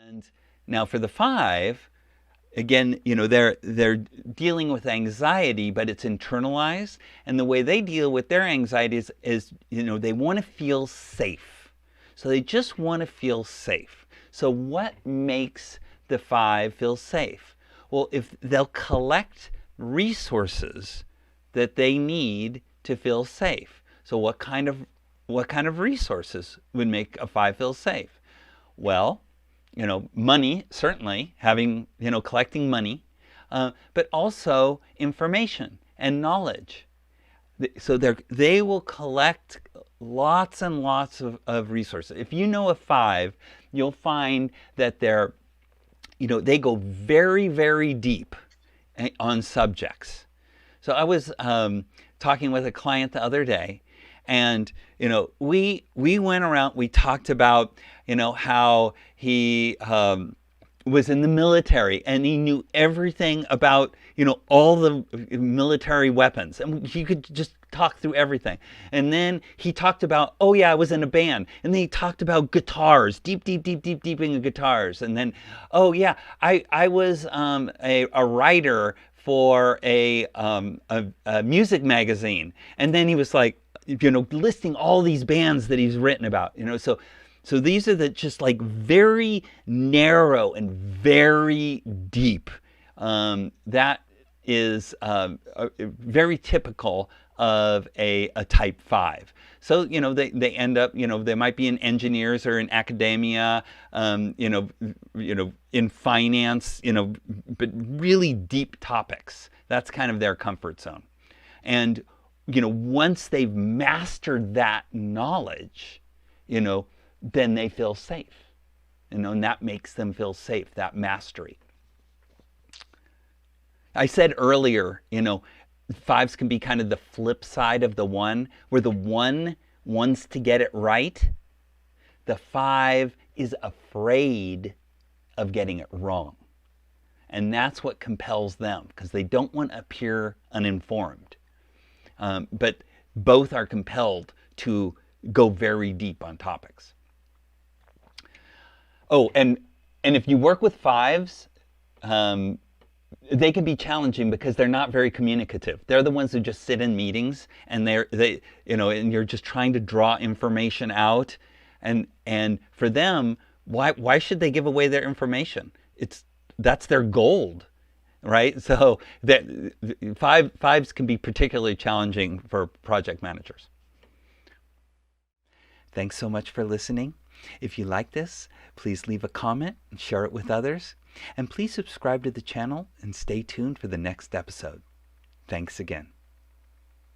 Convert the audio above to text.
And now for the 5, again, they're dealing with anxiety, but it's internalized. And the way they deal with their anxiety is they want to feel safe. So they just want to feel safe. So what makes the 5 feel safe? Well, if they'll collect resources that they need to feel safe. So what kind of resources would make a 5 feel safe? Well, money, certainly, collecting money, but also information and knowledge. So they will collect lots and lots of resources. If you know a 5, you'll find that they go very, very deep on subjects. So I was talking with a client the other day, and we went around. We talked about how he was in the military and he knew everything about all the military weapons, and he could just talk through everything. And then he talked about, oh yeah, I was in a band, and then he talked about guitars, deep into guitars. And then, oh yeah, I was a writer for a music magazine. And then he was like, listing all these bands that he's written about. So these are the just like very narrow and very deep. That is very typical of a type 5. So they end up they might be in engineers or in academia, in finance, but really deep topics. That's kind of their comfort zone. And once they've mastered that knowledge, then they feel safe. And that makes them feel safe, that mastery. I said earlier, 5s can be kind of the flip side of the 1, where the 1 wants to get it right. The 5 is afraid of getting it wrong. And that's what compels them, because they don't want to appear uninformed. But both are compelled to go very deep on topics. Oh, and if you work with 5s, they can be challenging because they're not very communicative. They're the ones who just sit in meetings, and and you're just trying to draw information out. And for them, why should they give away their information? That's their gold, right? So that 5s can be particularly challenging for project managers. Thanks so much for listening. If you like this, please leave a comment and share it with others. And please subscribe to the channel and stay tuned for the next episode. Thanks again.